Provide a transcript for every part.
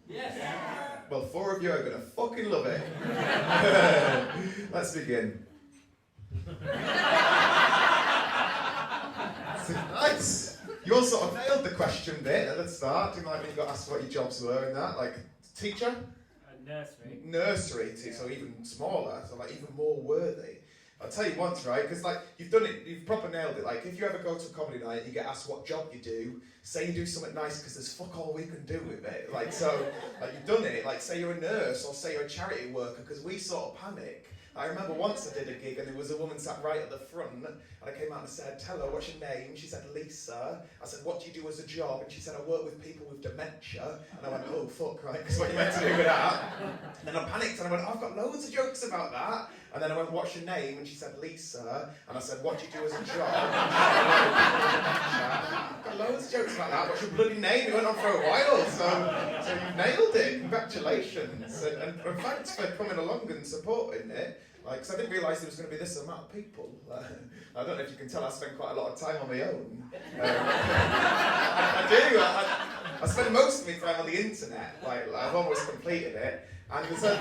Yes. Yeah. Well, 4 of you are going to fucking love it. Let's begin. Nice. You all sort of nailed the question bit at the start. Didn't like when you got asked what your jobs were and that. Like, teacher? Nursery. Nursery, so even smaller, so like even more worthy. I'll tell you once, right, because like you've done it, you've proper nailed it. Like if you ever go to a comedy night and you get asked what job you do, say you do something nice because there's fuck all we can do with it. Like so, like you've done it. Like say you're a nurse or say you're a charity worker, because we sort of panic. I remember once I did a gig and there was a woman sat right at the front and I came out and said, "Tell her, what's your name?" She said, "Lisa." I said, "What do you do as a job?" And she said, "I work with people with dementia." And I went, "Oh fuck, right, because what you meant to do with that?" And then I panicked and I went, "I've got loads of jokes about that." And then I went, "What's your name?" And she said, "Lisa." And I said, "What do you do as a job?" And she said, "I've got loads of jokes about that. What's your bloody name?" It went on for a while, so you've nailed it. Congratulations. And thanks for coming along and supporting it. Like, because I didn't realise there was going to be this amount of people. I don't know if you can tell, I spend quite a lot of time on my own. I do. I spend most of my time on the internet. Like I've almost completed it. And there's a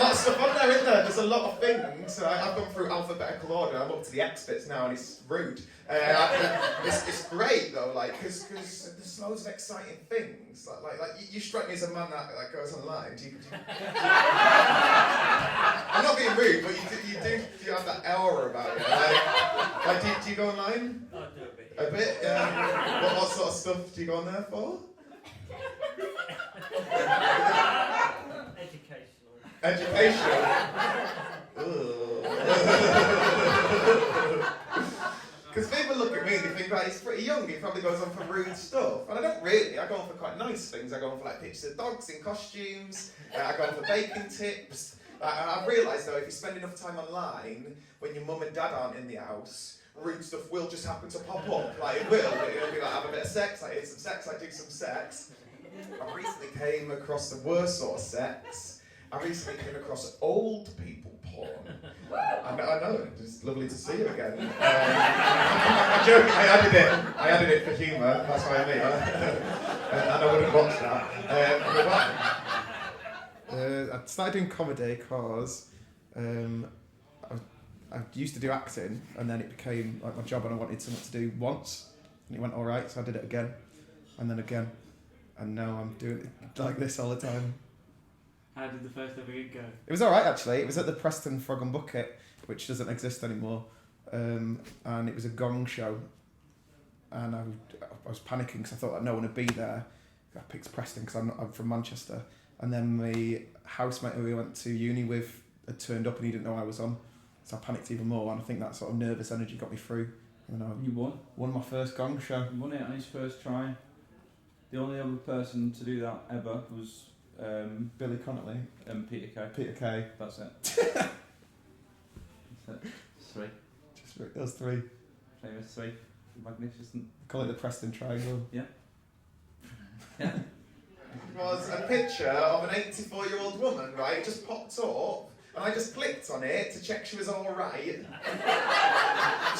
lot of stuff on there, isn't there? There's a lot of things. I've gone through alphabetical order. I'm up to the X bits now, and it's rude. It's great though, like because there's loads of exciting things. Like you strike me as a man that goes online. Do you I'm not being rude, but you do have that aura about it. Like do you go online? I do a bit. A bit? Yeah. What sort of stuff do you go on there for? Educational. Because people look at me and they think, right, he's pretty young, he probably goes on for rude stuff. And I don't really, I go on for quite nice things. I go on for like pictures of dogs in costumes, I go on for baking tips. I've realised though, if you spend enough time online, when your mum and dad aren't in the house, rude stuff will just happen to pop up. Like it will. It'll be like, have a bit of sex, I hear some sex, I do some sex. I recently came across the worst sort of sex. I recently came across old people porn. I know, it's lovely to see you again. I'm joking, I added it for humour, that's why I'm here. And I wouldn't watch that. I started doing comedy because I used to do acting, and then it became like my job and I wanted something to do once. And it went alright, so I did it again, and then again. And now I'm doing it like this all the time. How did the first ever gig go? It was alright actually. It was at the Preston Frog and Bucket, which doesn't exist anymore. And it was a gong show. And I was panicking because I thought that no one would be there. I picked Preston because I'm from Manchester. And then my housemate who we went to uni with had turned up and he didn't know I was on. So I panicked even more, and I think that sort of nervous energy got me through. And You won? Won my first gong show. He won it on his first try. The only other person to do that ever was Billy Connolly and Peter Kay. Peter Kay. That's it. That's it. Three. Just those three. Famous three. Magnificent. Call it the Preston Triangle. Yeah. It was a picture of an 84-year-old woman, right? It just popped up, and I just clicked on it to check she was all right.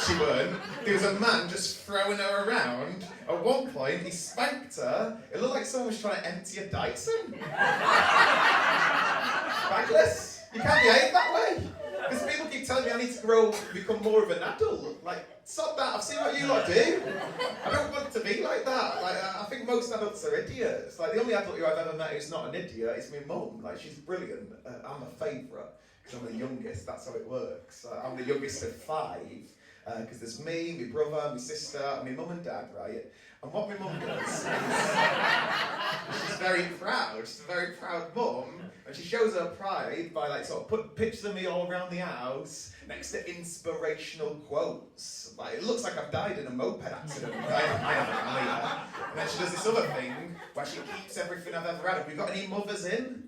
She weren't. There was a man just throwing her around. At one point, he spanked her. It looked like someone was trying to empty a Dyson. Bagless. You can't behave that way. Because people keep telling me I need to become more of an adult. Like, stop that. I've seen what you lot do. I don't want to be like that. Like, I think most adults are idiots. Like, the only adult who I've ever met who's not an idiot is my mum. Like, she's brilliant. I'm a favourite. Because I'm the youngest, that's how it works. I'm the youngest of 5, because there's me, my brother, my sister, and my mum and dad, right? And what my mum does is she's very proud. She's a very proud mum, and she shows her pride by like sort of putting pictures of me all around the house next to inspirational quotes. Like it looks like I've died in a moped accident. I haven't either. And then she does this other thing where she keeps everything I've ever had. Have we got any mothers in?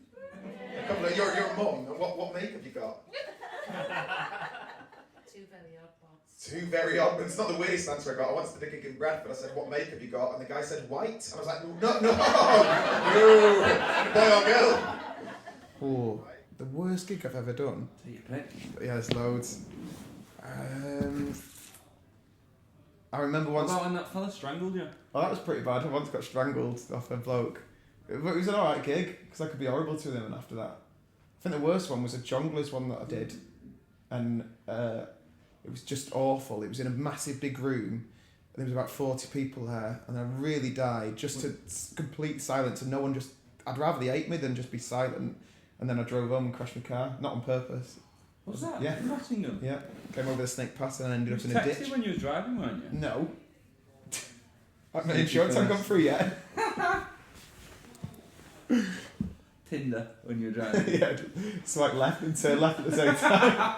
A couple of your mum. What make have you got? 2 very odd pots. 2 very odd. It's not the weirdest answer I got. I once did a gig in Bradford. I said, "What make have you got?" And the guy said, "White." And I was like, no, boy or girl. Oh, the worst gig I've ever done. Take your pick. Yeah, there's loads. I remember once. What about when that fella strangled you? Oh, that was pretty bad. I once got strangled off a bloke. It was an alright gig, because I could be horrible to them after that. I think the worst one was a Jongleurs one that I did, and it was just awful. It was in a massive big room, and there was about 40 people there, and I really died, just to complete silence, and no one just... I'd rather they ate me than just be silent, and then I drove home and crashed my car, not on purpose. What was that? Yeah. In Nottingham? Yeah, came over the Snake Pass and ended up in You a texted ditch. when you were driving, weren't you? No. My insurance hasn't gone through yet. Tinder when you were driving. Yeah, swipe left and turn left at the same time.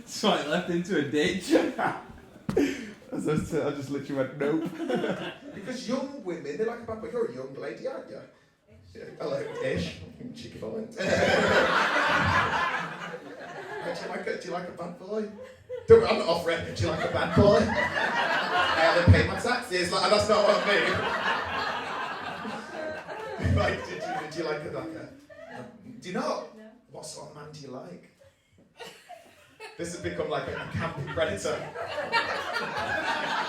Swipe left into a ditch. I just literally went, nope. Because young women, they like a bad boy. You're a young lady, aren't you? Yeah, hello, ish. Cheeky boy. Do you like a bad boy? Don't worry, I'm not offering. Do you like a bad boy? I haven't paid my taxes. Like, that's not what I mean. Like, do you like a do you not? No. What sort of man do you like? This has become like a camping predator.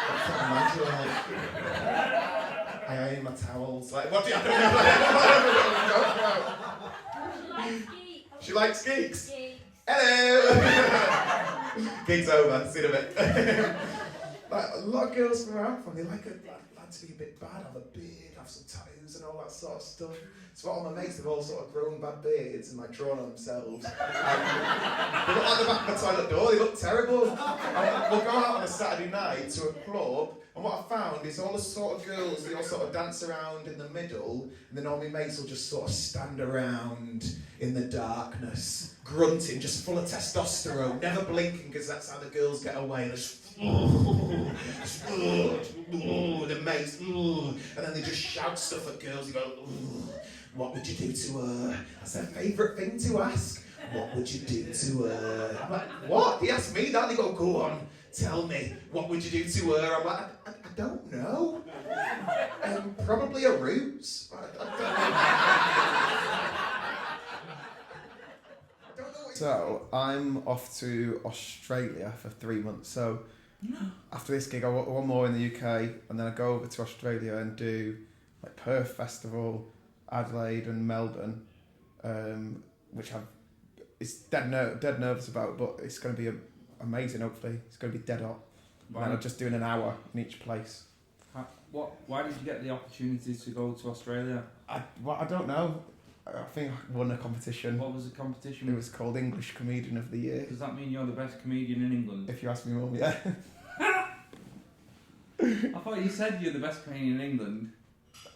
What sort of man do you like? I aim my towels. Like, what do you... I don't know. She likes geeks. Hello! Gig's over, see you in a bit. Like, a lot of girls from where I'm from, they like a lad to be a bit bad, have a beard, have some tattoos and all that sort of stuff. So all my mates have all sort of grown bad beards and like drawn on themselves. They look like the back of the toilet door, they look terrible. And we'll go out on a Saturday night to a club, and what I found is all the sort of girls, they all sort of dance around in the middle, and then all my mates will just sort of stand around in the darkness, grunting, just full of testosterone, never blinking because that's how the girls get away. And the mates, and then they just shout stuff at girls. You go, what would you do to her? That's their favourite thing to ask. What would you do to her? I'm like, what? They ask me that. They go, go on, tell me. What would you do to her? I'm like, I don't know. Probably a ruse. I don't know. So, I'm off to Australia for 3 months. So, after this gig, I want one more in the UK, and then I go over to Australia and do like Perth Festival, Adelaide and Melbourne, which it's dead nervous about, but it's going to be amazing. Hopefully, it's going to be dead hot. Right. And I'm just doing an hour in each place. Why did you get the opportunity to go to Australia? I don't know. I think I won a competition. What was the competition? It was called English Comedian of the Year. Does that mean you're the best comedian in England? If you ask me, Mum, yeah. I thought you said you're the best comedian in England.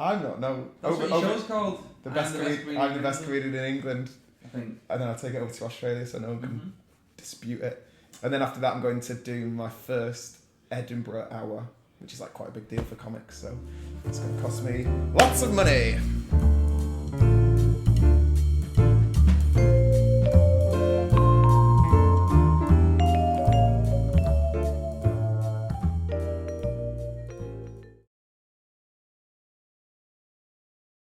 I'm not. No. That's what your show's called. I'm the best comedian in England. I think. And then I'll take it over to Australia so no one can dispute it. And then after that, I'm going to do my first Edinburgh hour, which is like quite a big deal for comics. So it's going to cost me lots of money.